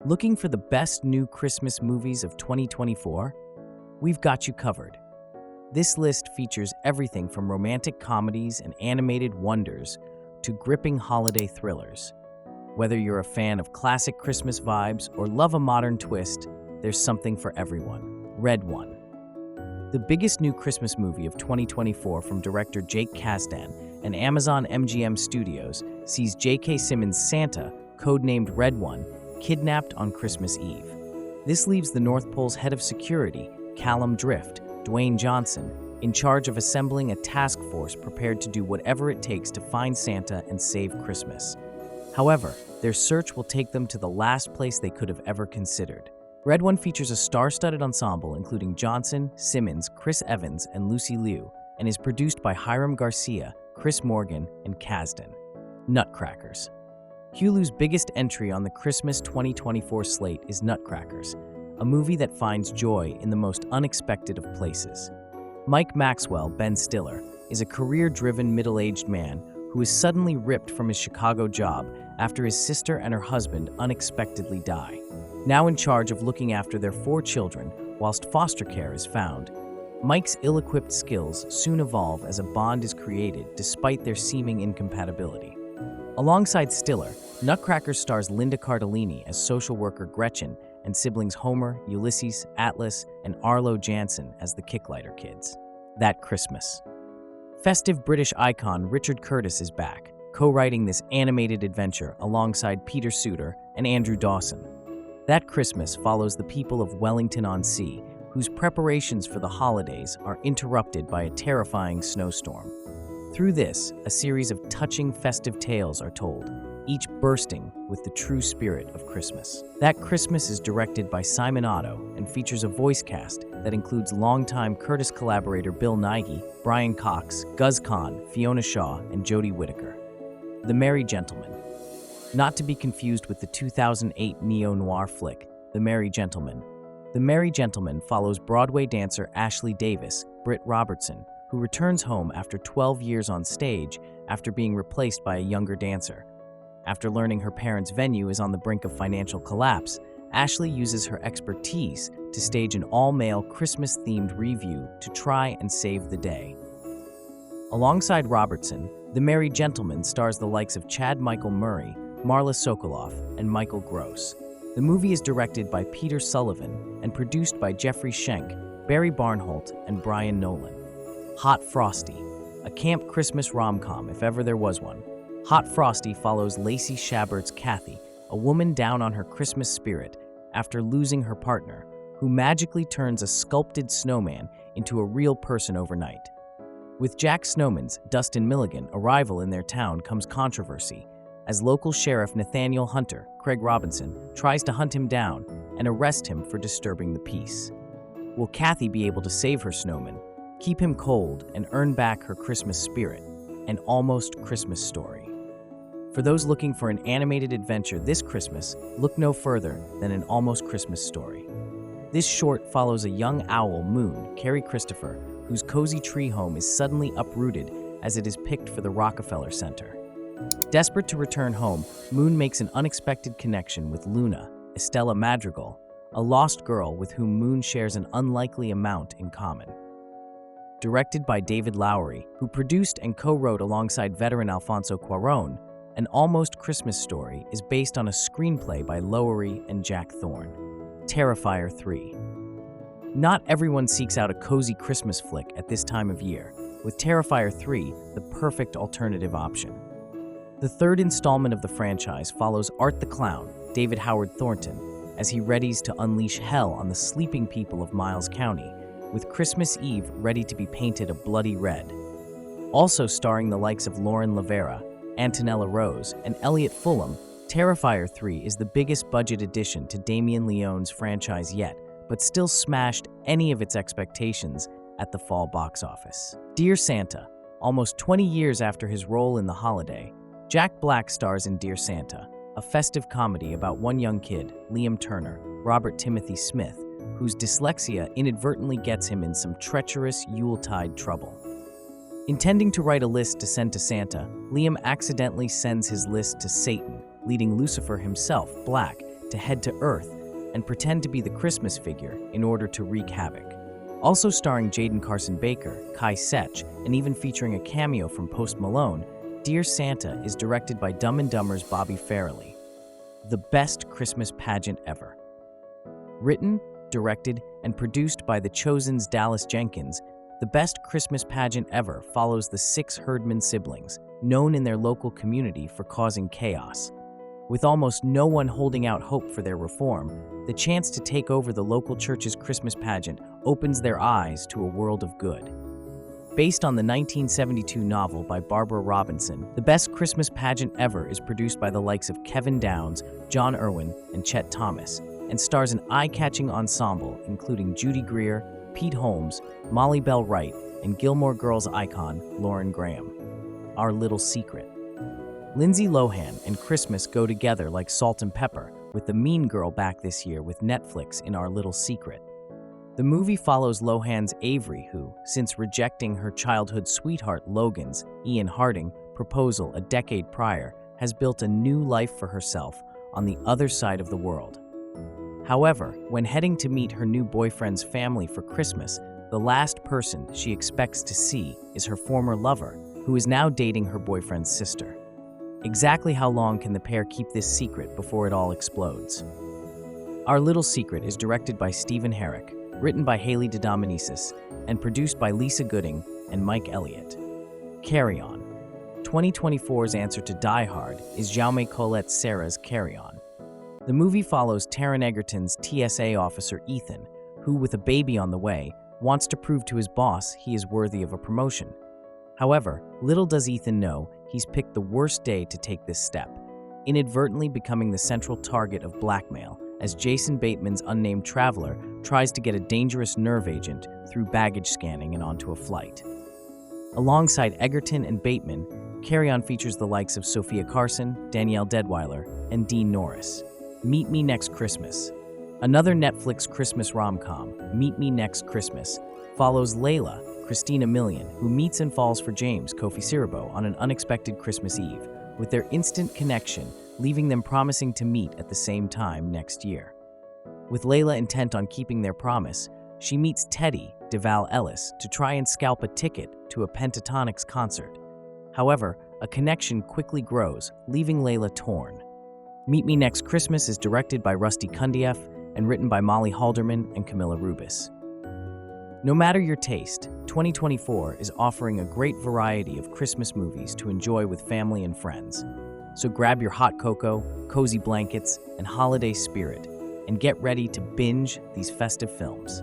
Looking for the best new Christmas movies of 2024? We've got you covered. This list features everything from romantic comedies and animated wonders to gripping holiday thrillers. Whether you're a fan of classic Christmas vibes or love a modern twist, there's something for everyone. Red One. The biggest new Christmas movie of 2024 from director Jake Kasdan and Amazon MGM Studios sees J.K. Simmons' Santa, codenamed Red One, kidnapped on Christmas Eve. This leaves the North Pole's head of security, Callum Drift, Dwayne Johnson, in charge of assembling a task force prepared to do whatever it takes to find Santa and save Christmas. However, their search will take them to the last place they could have ever considered. Red One features a star-studded ensemble including Johnson, Simmons, Chris Evans, and Lucy Liu, and is produced by Hiram Garcia, Chris Morgan, and Kasdan. Nutcrackers. Hulu's biggest entry on the Christmas 2024 slate is Nutcrackers, a movie that finds joy in the most unexpected of places. Mike Maxwell, Ben Stiller, is a career-driven middle-aged man who is suddenly ripped from his Chicago job after his sister and her husband unexpectedly die. Now in charge of looking after their 4 children whilst foster care is found, Mike's ill-equipped skills soon evolve as a bond is created despite their seeming incompatibility. Alongside Stiller, Nutcrackers stars Linda Cardellini as social worker Gretchen and siblings Homer, Ulysses, Atlas, and Arlo Jansen as the Kicklighter kids. That Christmas. Festive British icon Richard Curtis is back, co-writing this animated adventure alongside Peter Suter and Andrew Dawson. That Christmas follows the people of Wellington-on-Sea, whose preparations for the holidays are interrupted by a terrifying snowstorm. Through this, a series of touching festive tales are told, each bursting with the true spirit of Christmas. That Christmas is directed by Simon Otto and features a voice cast that includes longtime Curtis collaborator Bill Nighy, Brian Cox, Guz Khan, Fiona Shaw, and Jodie Whittaker. The Merry Gentleman. Not to be confused with the 2008 neo-noir flick, The Merry Gentleman. The Merry Gentleman follows Broadway dancer Ashley Davis, Britt Robertson, who returns home after 12 years on stage after being replaced by a younger dancer. After learning her parents' venue is on the brink of financial collapse, Ashley uses her expertise to stage an all-male Christmas-themed revue to try and save the day. Alongside Robertson, The Merry Gentleman stars the likes of Chad Michael Murray, Marla Sokoloff, and Michael Gross. The movie is directed by Peter Sullivan and produced by Jeffrey Schenk, Barry Barnholt, and Brian Nolan. Hot Frosty, a camp Christmas rom-com if ever there was one. Hot Frosty follows Lacey Chabbert's Kathy, a woman down on her Christmas spirit after losing her partner, who magically turns a sculpted snowman into a real person overnight. With Jack Snowman's, Dustin Milligan, arrival in their town comes controversy, as local sheriff Nathaniel Hunter, Craig Robinson, tries to hunt him down and arrest him for disturbing the peace. Will Kathy be able to save her snowman, keep him cold, and earn back her Christmas spirit? An almost Christmas story. For those looking for an animated adventure this Christmas, look no further than An Almost Christmas Story. This short follows a young owl, Moon, Carrie Christopher, whose cozy tree home is suddenly uprooted as it is picked for the Rockefeller Center. Desperate to return home, Moon makes an unexpected connection with Luna, Estella Madrigal, a lost girl with whom Moon shares an unlikely amount in common. Directed by David Lowery, who produced and co-wrote alongside veteran Alfonso Cuarón, An Almost Christmas Story is based on a screenplay by Lowery and Jack Thorne. Terrifier 3. Not everyone seeks out a cozy Christmas flick at this time of year, with Terrifier 3 the perfect alternative option. The third installment of the franchise follows Art the Clown, David Howard Thornton, as he readies to unleash hell on the sleeping people of Miles County, with Christmas Eve ready to be painted a bloody red. Also starring the likes of Lauren Lavera, Antonella Rose, and Elliot Fulham, Terrifier 3 is the biggest budget addition to Damien Leone's franchise yet, but still smashed any of its expectations at the fall box office. Dear Santa. Almost 20 years after his role in The Holiday, Jack Black stars in Dear Santa, a festive comedy about one young kid, Liam Turner, Robert Timothy Smith, whose dyslexia inadvertently gets him in some treacherous Yuletide trouble. Intending to write a list to send to Santa, Liam accidentally sends his list to Satan, leading Lucifer himself, Black, to head to Earth and pretend to be the Christmas figure in order to wreak havoc. Also starring Jaden Carson Baker, Kai Setch, and even featuring a cameo from Post Malone, Dear Santa is directed by Dumb and Dumber's Bobby Farrelly. The best Christmas pageant ever. Written, directed, and produced by The Chosen's Dallas Jenkins, The Best Christmas Pageant Ever follows the 6 Herdman siblings, known in their local community for causing chaos. With almost no one holding out hope for their reform, the chance to take over the local church's Christmas pageant opens their eyes to a world of good. Based on the 1972 novel by Barbara Robinson, The Best Christmas Pageant Ever is produced by the likes of Kevin Downs, John Irwin, and Chet Thomas, and stars an eye-catching ensemble including Judy Greer, Pete Holmes, Molly Bell Wright, and Gilmore Girls icon Lauren Graham. Our Little Secret. Lindsay Lohan and Christmas go together like salt and pepper, with the mean girl back this year with Netflix in Our Little Secret. The movie follows Lohan's Avery, who, since rejecting her childhood sweetheart Logan's, Ian Harding, proposal a decade prior, has built a new life for herself on the other side of the world. However, when heading to meet her new boyfriend's family for Christmas, the last person she expects to see is her former lover, who is now dating her boyfriend's sister. Exactly how long can the pair keep this secret before it all explodes? Our Little Secret is directed by Stephen Herrick, written by Haley DeDominicis, and produced by Lisa Gooding and Mike Elliott. Carry On. 2024's answer to Die Hard is Jaume Colette Serra's Carry On. The movie follows Taron Egerton's TSA officer Ethan, who, with a baby on the way, wants to prove to his boss he is worthy of a promotion. However, little does Ethan know he's picked the worst day to take this step, inadvertently becoming the central target of blackmail as Jason Bateman's unnamed traveler tries to get a dangerous nerve agent through baggage scanning and onto a flight. Alongside Egerton and Bateman, Carry On features the likes of Sophia Carson, Danielle Deadwyler, and Dean Norris. Meet Me Next Christmas. Another Netflix Christmas rom-com, Meet Me Next Christmas, follows Layla, Christina Milian, who meets and falls for James, Kofi Siriboe, on an unexpected Christmas Eve, with their instant connection leaving them promising to meet at the same time next year. With Layla intent on keeping their promise, she meets Teddy, DeVal Ellis, to try and scalp a ticket to a Pentatonix concert. However, a connection quickly grows, leaving Layla torn. Meet Me Next Christmas is directed by Rusty Kundieff and written by Molly Halderman and Camilla Rubis. No matter your taste, 2024 is offering a great variety of Christmas movies to enjoy with family and friends. So grab your hot cocoa, cozy blankets, and holiday spirit, and get ready to binge these festive films.